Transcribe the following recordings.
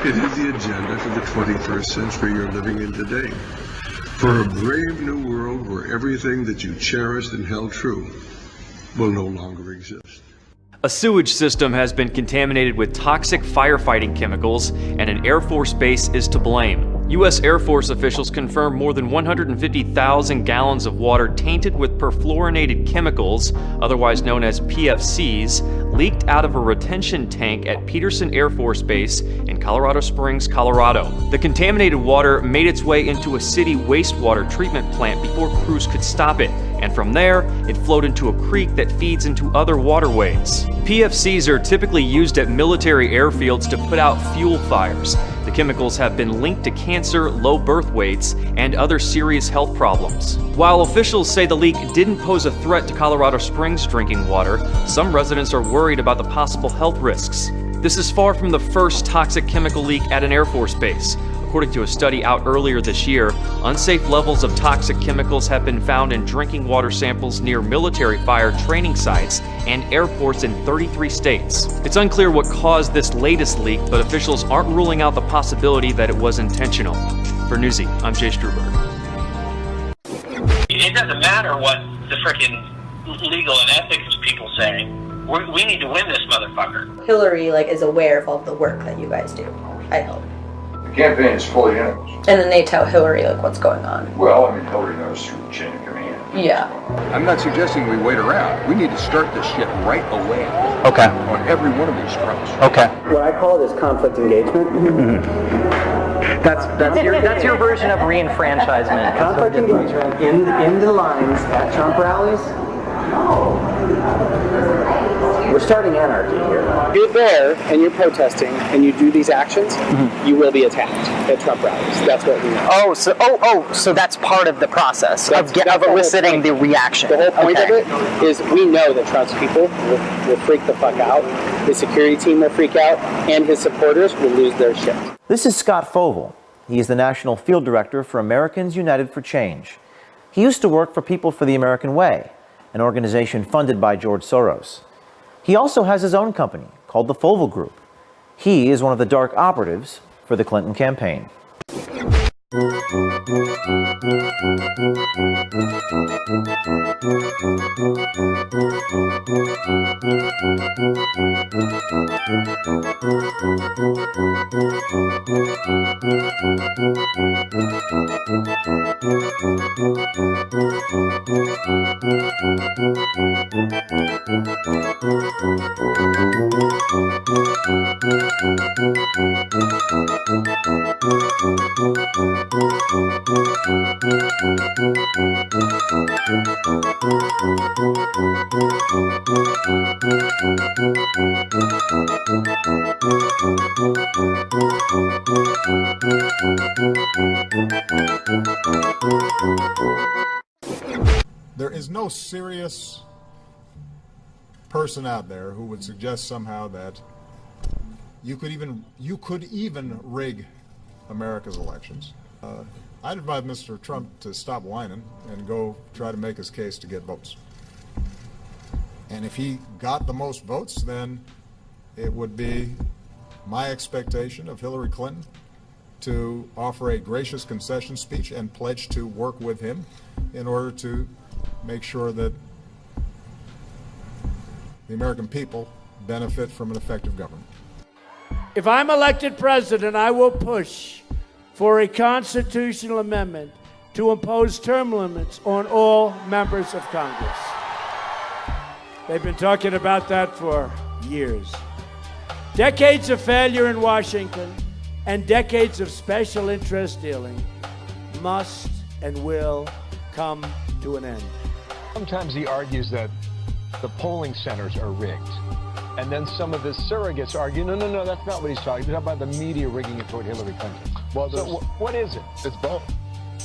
It is the agenda for the 21st century you're living in today. For a brave new world where everything that you cherished and held true will no longer exist. A sewage system has been contaminated with toxic firefighting chemicals, and an Air Force base is to blame. U.S. Air Force officials confirm more than 150,000 gallons of water tainted with perfluorinated chemicals, otherwise known as PFCs, leaked out of a retention tank at Peterson Air Force Base in Colorado Springs, Colorado. The contaminated water made its way into a city wastewater treatment plant before crews could stop it, and from there, it flowed into a creek that feeds into other waterways. PFCs are typically used at military airfields to put out fuel fires. The chemicals have been linked to cancer, low birth weights, and other serious health problems. While officials say the leak didn't pose a threat to Colorado Springs drinking water, some residents are worried about the possible health risks. This is far from the first toxic chemical leak at an Air Force base. According to a study out earlier this year, unsafe levels of toxic chemicals have been found in drinking water samples near military fire training sites and airports in 33 states. It's unclear what caused this latest leak, but officials aren't ruling out the possibility that it was intentional. For Newsy, I'm Jay Struberg. It doesn't matter what the frickin' legal and ethics people say. We need to win this motherfucker. Hillary is aware of all the work that you guys do, I hope. The campaign is fully in it. And then they tell Hillary what's going on. Well, I mean, Hillary knows through the chain of command. Yeah. I'm not suggesting we wait around. We need to start this shit right away. Okay. On every one of these fronts. Okay. What I call it is conflict engagement. Mm-hmm. That's your version of reenfranchisement. Conflict engagement in the lines at Trump rallies. We're starting anarchy here. If you're there and you're protesting and you do these actions, you will be attacked at Trump rallies. That's what we know. So that's part of the process of eliciting the reaction. The whole point of it is we know that Trump's people will freak the fuck out. His security team will freak out, and his supporters will lose their shit. This is Scott Fovel. He is the National Field Director for Americans United for Change. He used to work for People for the American Way, an organization funded by George Soros. He also has his own company called the Fovel Group. He is one of the dark operatives for the Clinton campaign. There is no serious person out there who would suggest somehow that you could even rig America's elections. I'd advise Mr. Trump to stop whining and go try to make his case to get votes. And if he got the most votes, then it would be my expectation of Hillary Clinton to offer a gracious concession speech and pledge to work with him in order to make sure that the American people benefit from an effective government. If I'm elected president, I will push for a constitutional amendment to impose term limits on all members of Congress. They've been talking about that for years. Decades of failure in Washington and decades of special interest dealing must and will come to an end. Sometimes he argues that the polling centers are rigged. And then some of his surrogates argue, no, that's not what he's talking about the media rigging it toward Hillary Clinton. Well, so what is it? It's both.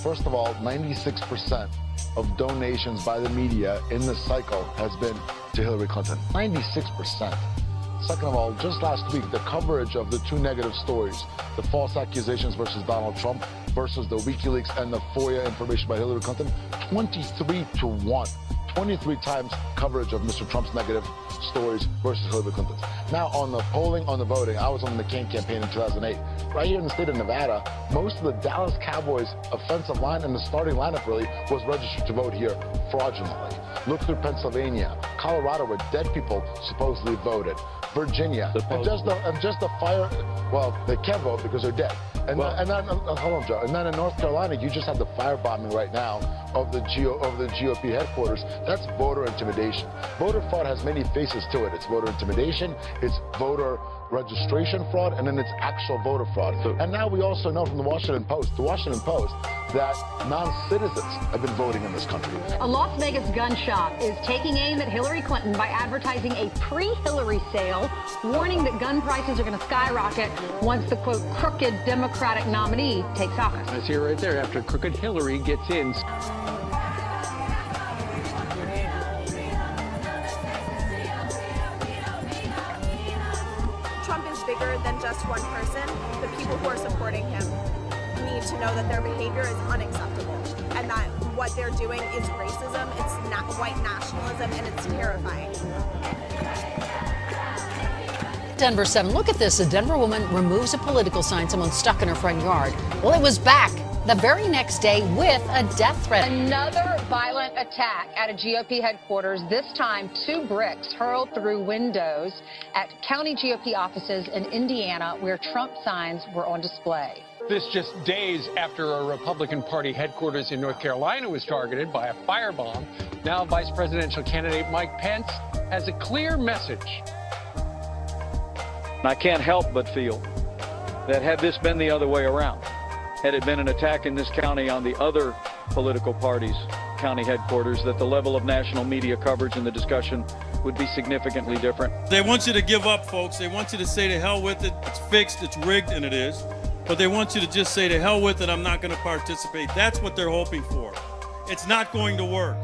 First of all, 96% of donations by the media in this cycle has been to Hillary Clinton. 96%. Second of all, just last week, the coverage of the two negative stories, the false accusations versus Donald Trump versus the WikiLeaks and the FOIA information by Hillary Clinton, 23 to 1. 23 times coverage of Mr. Trump's negative stories versus Hillary Clinton's. Now, on the polling, on the voting, I was on the McCain campaign in 2008. Right here in the state of Nevada, most of the Dallas Cowboys offensive line and the starting lineup really was registered to vote here fraudulently. Look through Pennsylvania, Colorado, where dead people supposedly voted. Virginia, and just the fire, well, they can't vote because they're dead. And then, hold on, Joe. And then in North Carolina, you just had the firebombing right now of the GOP headquarters. That's voter intimidation. Voter fraud has many faces to it. It's voter intimidation, it's voter registration fraud, and then it's actual voter fraud. And now we also know from the Washington Post, that non-citizens have been voting in this country. A Las Vegas gun shop is taking aim at Hillary Clinton by advertising a pre-Hillary sale, warning that gun prices are going to skyrocket once the, quote, crooked Democratic nominee takes office. I see it right there, after crooked Hillary gets in. Trump is bigger than just one person. The people who are supporting him need to know that their behavior is unacceptable and that what they're doing is racism, it's not white nationalism, and it's terrifying. Denver 7, look at this. A Denver woman removes a political sign someone stuck in her front yard. Well, it was back the very next day with a death threat. Another violent attack at a GOP headquarters, this time 2 bricks hurled through windows at county GOP offices in Indiana where Trump signs were on display. This just days after a Republican Party headquarters in North Carolina was targeted by a firebomb. Now Vice Presidential candidate Mike Pence has a clear message. I can't help but feel that had this been the other way around, had it been an attack in this county on the other political parties' county headquarters, that the level of national media coverage and the discussion would be significantly different. They want you to give up, folks. They want you to say to hell with it. It's fixed, it's rigged, and it is. But they want you to just say to hell with it, I'm not going to participate. That's what they're hoping for. It's not going to work.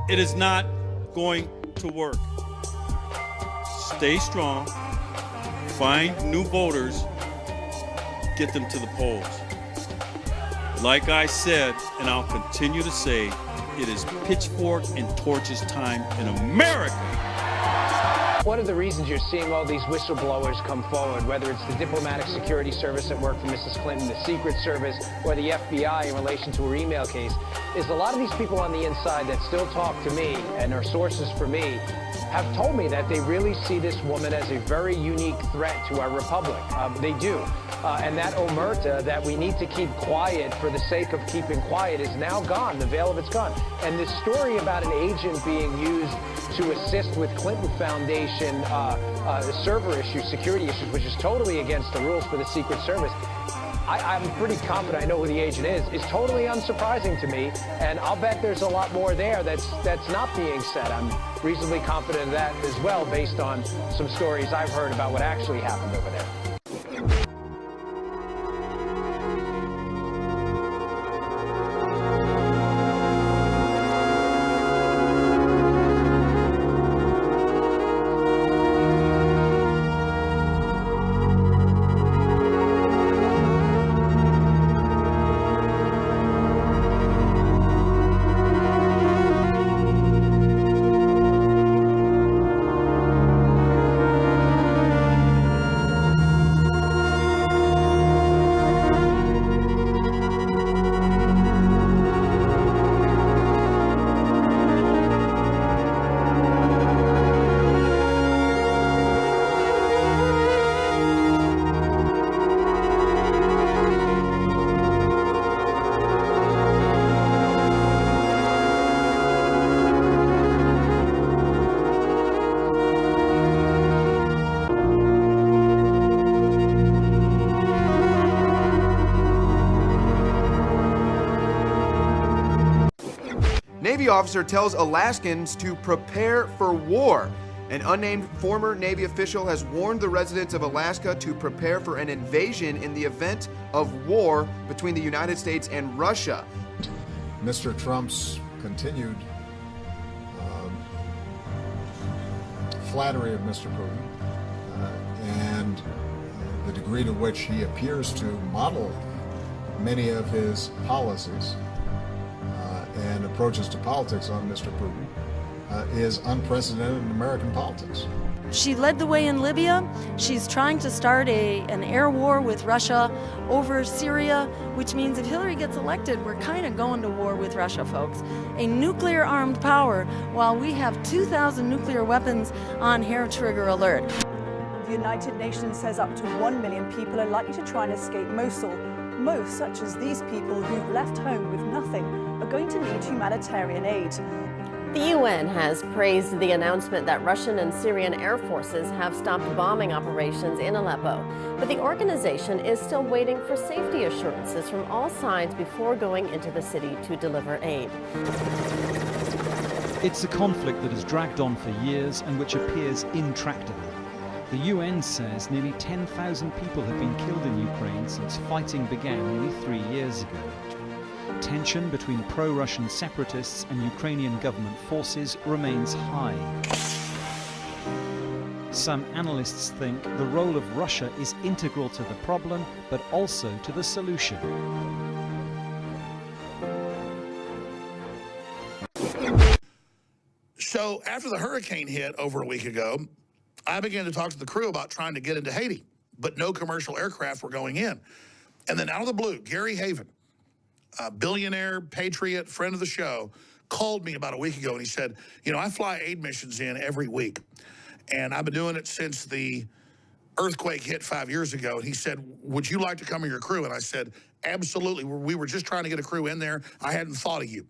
It is not going to work. Stay strong. Find new voters. Get them to the polls. Like I said, and I'll continue to say, it is pitchfork and torches time in America. One of the reasons you're seeing all these whistleblowers come forward, whether it's the diplomatic security service that worked for Mrs. Clinton, the Secret Service, or the FBI in relation to her email case, is a lot of these people on the inside that still talk to me and are sources for me have told me that they really see this woman as a very unique threat to our republic. They do. And that omerta that we need to keep quiet for the sake of keeping quiet is now gone. The veil of it's gone. And this story about an agent being used to assist with Clinton Foundation server issues, security issues, which is totally against the rules for the Secret Service. I'm pretty confident I know who the agent is totally unsurprising to me, and I'll bet there's a lot more there that's not being said. I'm reasonably confident of that as well, based on some stories I've heard about what actually happened over there. Navy officer tells Alaskans to prepare for war. An unnamed former Navy official has warned the residents of Alaska to prepare for an invasion in the event of war between the United States and Russia. Mr. Trump's continued flattery of Mr. Putin and the degree to which he appears to model many of his policies and approaches to politics on Mr. Putin is unprecedented in American politics. She led the way in Libya. She's trying to start an air war with Russia over Syria, which means if Hillary gets elected, we're kind of going to war with Russia, folks. A nuclear-armed power, while we have 2,000 nuclear weapons on hair trigger alert. The United Nations says up to 1 million people are likely to try and escape Mosul. Most, such as these people who've left home with nothing, are going to need humanitarian aid. The UN has praised the announcement that Russian and Syrian air forces have stopped bombing operations in Aleppo, but the organization is still waiting for safety assurances from all sides before going into the city to deliver aid. It's a conflict that has dragged on for years and which appears intractable. The UN says nearly 10,000 people have been killed in Ukraine since fighting began nearly 3 years ago. Tension between pro-Russian separatists and Ukrainian government forces remains high. Some analysts think the role of Russia is integral to the problem, but also to the solution. So after the hurricane hit over a week ago, I began to talk to the crew about trying to get into Haiti, but no commercial aircraft were going in. And then out of the blue, Gary Haven, a billionaire, patriot, friend of the show, called me about a week ago and he said, you know, I fly aid missions in every week. And I've been doing it since the earthquake hit 5 years ago. And he said, would you like to come on your crew? And I said, absolutely. We were just trying to get a crew in there. I hadn't thought of you.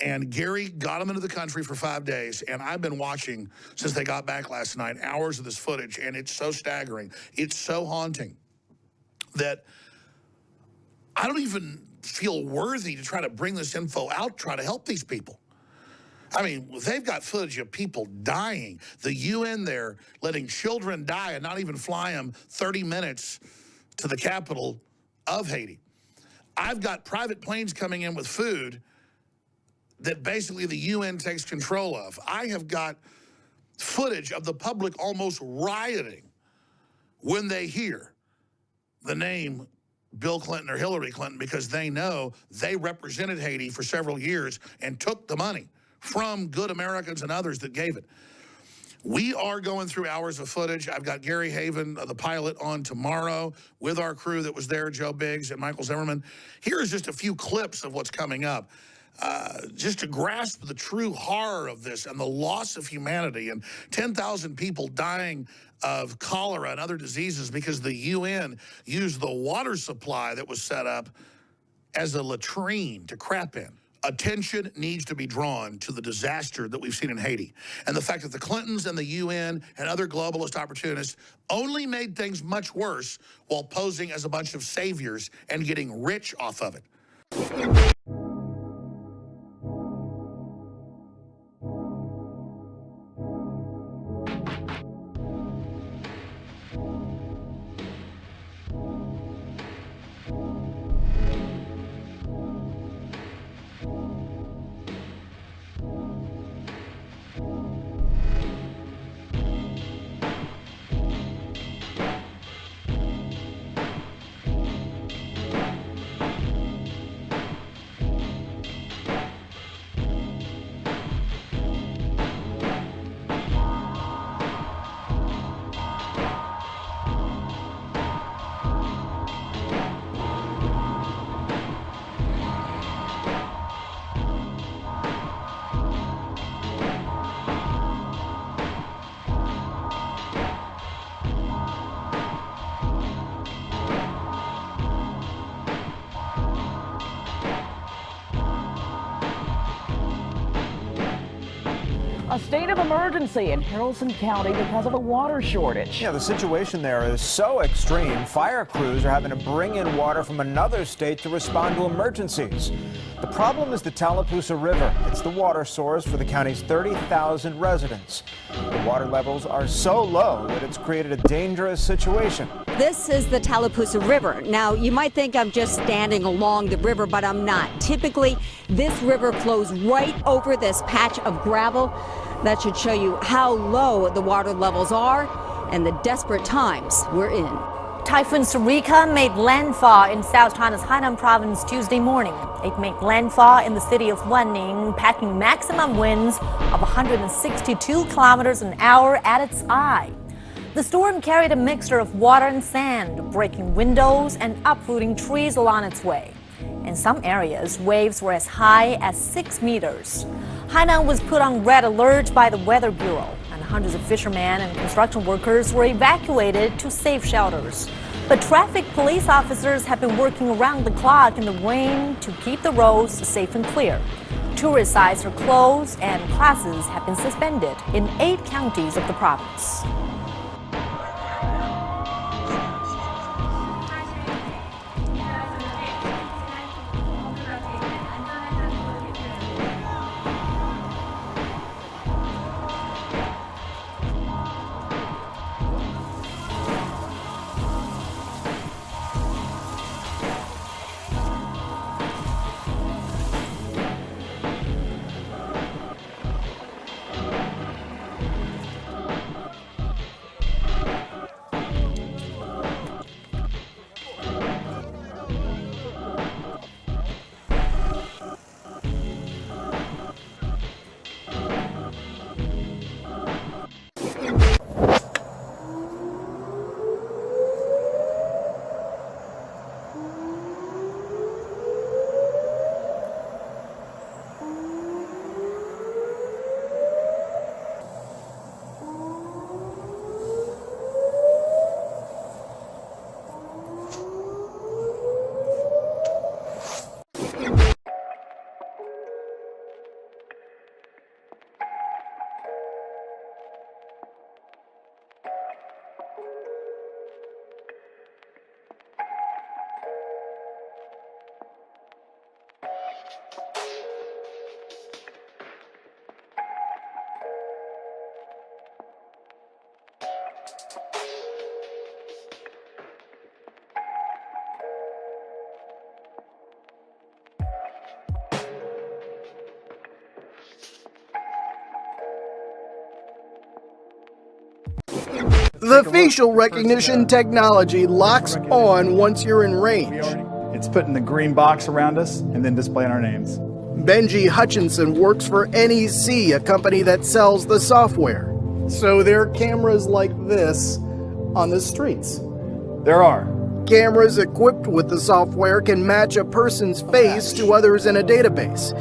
And Gary got them into the country for 5 days. And I've been watching since they got back last night, hours of this footage. And it's so staggering. It's so haunting that I don't even feel worthy to try to bring this info out, try to help these people. I mean, they've got footage of people dying. The UN there letting children die and not even fly them 30 minutes to the capital of Haiti. I've got private planes coming in with food that basically the UN takes control of. I have got footage of the public almost rioting when they hear the name Bill Clinton or Hillary Clinton, because they know they represented Haiti for several years and took the money from good Americans and others that gave it. We are going through hours of footage. I've got Gary Haven, the pilot, on tomorrow with our crew that was there, Joe Biggs and Michael Zimmerman. Here is just a few clips of what's coming up. Just to grasp the true horror of this and the loss of humanity and 10,000 people dying of cholera and other diseases because the UN used the water supply that was set up as a latrine to crap in. Attention needs to be drawn to the disaster that we've seen in Haiti and the fact that the Clintons and the UN and other globalist opportunists only made things much worse while posing as a bunch of saviors and getting rich off of it. A state of emergency in Haralson County because of a water shortage. Yeah, the situation there is so extreme, fire crews are having to bring in water from another state to respond to emergencies. The problem is the Tallapoosa River. It's the water source for the county's 30,000 residents. The water levels are so low that it's created a dangerous situation. This is the Tallapoosa River. Now, you might think I'm just standing along the river, but I'm not. Typically, this river flows right over this patch of gravel. That should show you how low the water levels are and the desperate times we're in. Typhoon Sarika made landfall in South China's Hainan province Tuesday morning. It made landfall in the city of Wenning, packing maximum winds of 162 kilometers an hour at its eye. The storm carried a mixture of water and sand, breaking windows and uprooting trees along its way. In some areas, waves were as high as 6 meters. Hainan was put on red alert by the Weather Bureau, and hundreds of fishermen and construction workers were evacuated to safe shelters. But traffic police officers have been working around the clock in the rain to keep the roads safe and clear. Tourist sites are closed and classes have been suspended in 8 counties of the province. The facial recognition technology locks on once you're in range. It's putting the green box around us and then displaying our names. Benji Hutchinson works for NEC, a company that sells the software. So there are cameras like this on the streets. There are. Cameras equipped with the software can match a person's face to others in a database.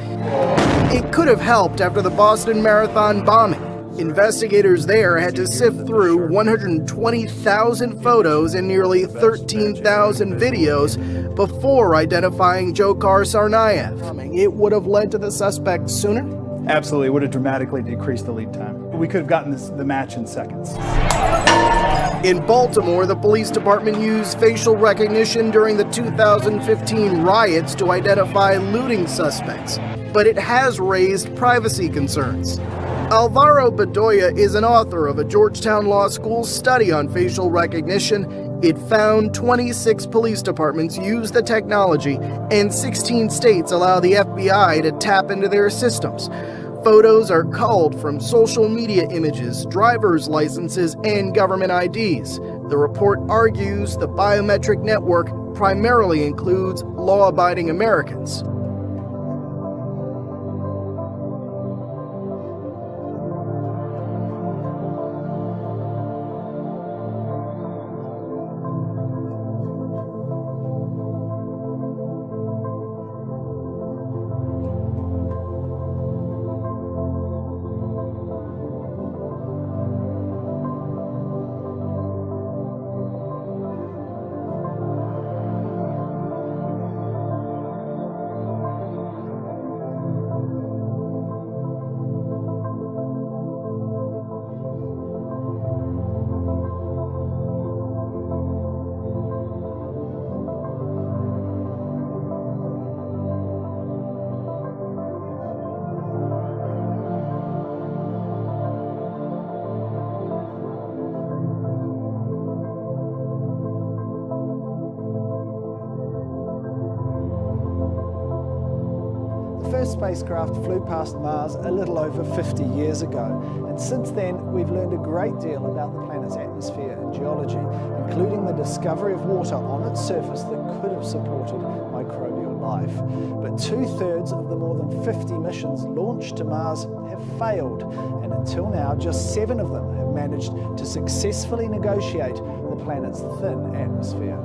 It could have helped after the Boston Marathon bombing. Investigators there had to sift through 120,000 photos and nearly 13,000 videos before identifying Dzhokhar Tsarnaev. It would have led to the suspect sooner? Absolutely, it would have dramatically decreased the lead time. We could have gotten the match in seconds. In Baltimore, the police department used facial recognition during the 2015 riots to identify looting suspects, but it has raised privacy concerns. Alvaro Bedoya is an author of a Georgetown Law School study on facial recognition. It found 26 police departments use the technology, and 16 states allow the FBI to tap into their systems. Photos are culled from social media images, driver's licenses, and government IDs. The report argues the biometric network primarily includes law-abiding Americans. The first spacecraft flew past Mars a little over 50 years ago, and since then we've learned a great deal about the planet's atmosphere and geology, and including the discovery of water on its surface that could have supported microbial life. But 2/3 of the more than 50 missions launched to Mars have failed, and until now, just 7 of them have managed to successfully negotiate the planet's thin atmosphere.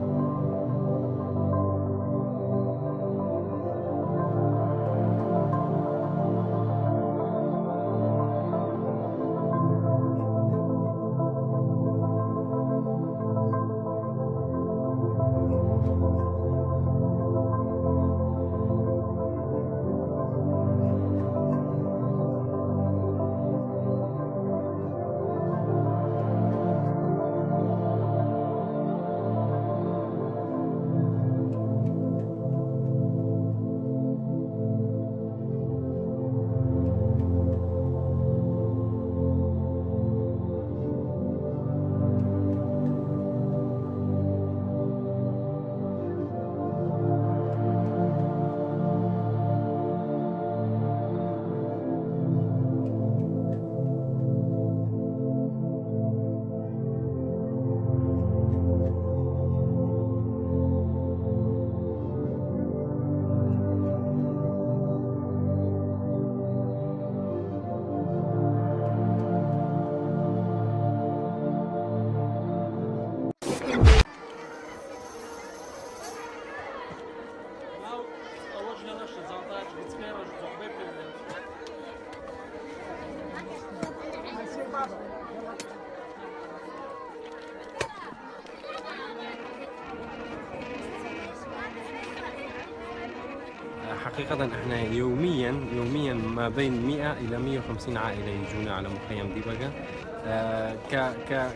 حقيقة احنا يوميا ما بين 100 إلى 150 عائلة يجونا على مخيم ديباجا.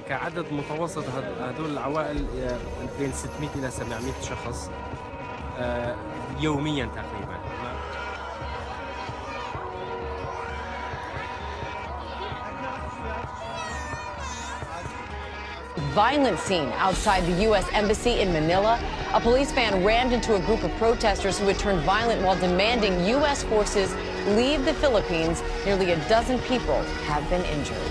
كعدد متوسط هذول العوائل بين 600 إلى 700 شخص يوميا تقريبا. Violent scene outside the U.S. Embassy in Manila. A police van rammed into a group of protesters who had turned violent while demanding U.S. forces leave the Philippines. Nearly a dozen people have been injured.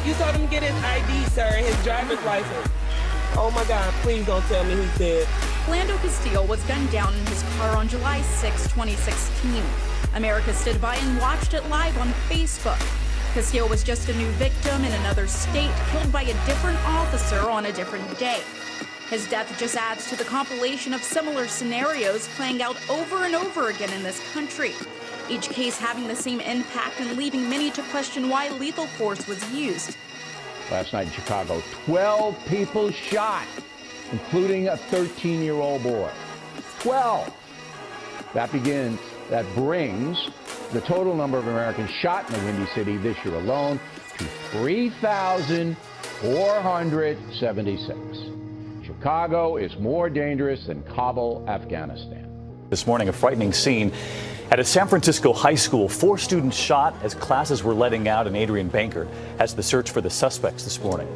You told him to get his ID, sir, and his driver's license. Oh my God, please don't tell me he's dead. Lando Castillo was gunned down in his car on July 6, 2016. America stood by and watched it live on Facebook. Castillo was just a new victim in another state, killed by a different officer on a different day. His death just adds to the compilation of similar scenarios playing out over and over again in this country. Each case having the same impact and leaving many to question why lethal force was used. Last night in Chicago, 12 people shot, including a 13-year-old boy. 12! That brings the total number of Americans shot in the Windy City this year alone to 3,476. Chicago is more dangerous than Kabul, Afghanistan. This morning, a frightening scene at a San Francisco high school. 4 students shot as classes were letting out, and Adrian Banker has the search for the suspects this morning.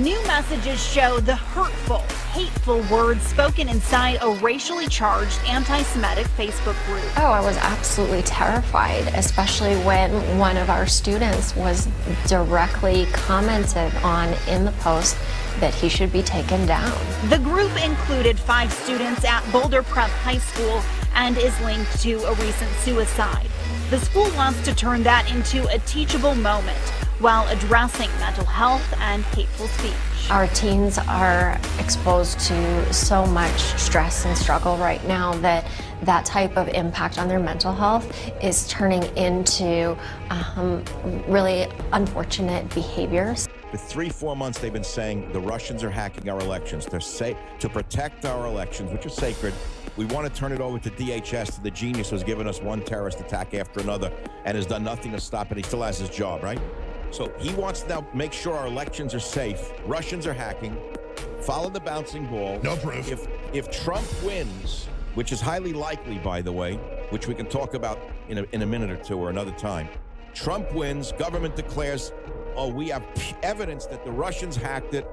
New messages show the hurtful, hateful words spoken inside a racially charged anti-Semitic Facebook group. Oh, I was absolutely terrified, especially when one of our students was directly commented on in the post that he should be taken down. The group included 5 students at Boulder Prep High School and is linked to a recent suicide. The school wants to turn that into a teachable moment while addressing mental health and hateful speech. Our teens are exposed to so much stress and struggle right now that that type of impact on their mental health is turning into really unfortunate behaviors. For 3-4 months, they've been saying the Russians are hacking our elections. They're to protect our elections, which are sacred. We want to turn it over to DHS, to the genius who's given us one terrorist attack after another and has done nothing to stop it. He still has his job, right? So he wants to now make sure our elections are safe. Russians are hacking. Follow the bouncing ball. No proof. If Trump wins, which is highly likely, by the way, which we can talk about in a minute or two or another time. Trump wins, government declares, oh, we have evidence that the Russians hacked it.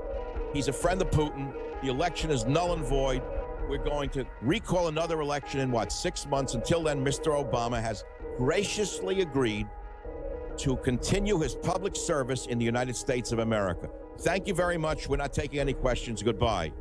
He's a friend of Putin. The election is null and void. We're going to recall another election in, 6 months? Until then, Mr. Obama has graciously agreed to continue his public service in the United States of America. Thank you very much. We're not taking any questions. Goodbye.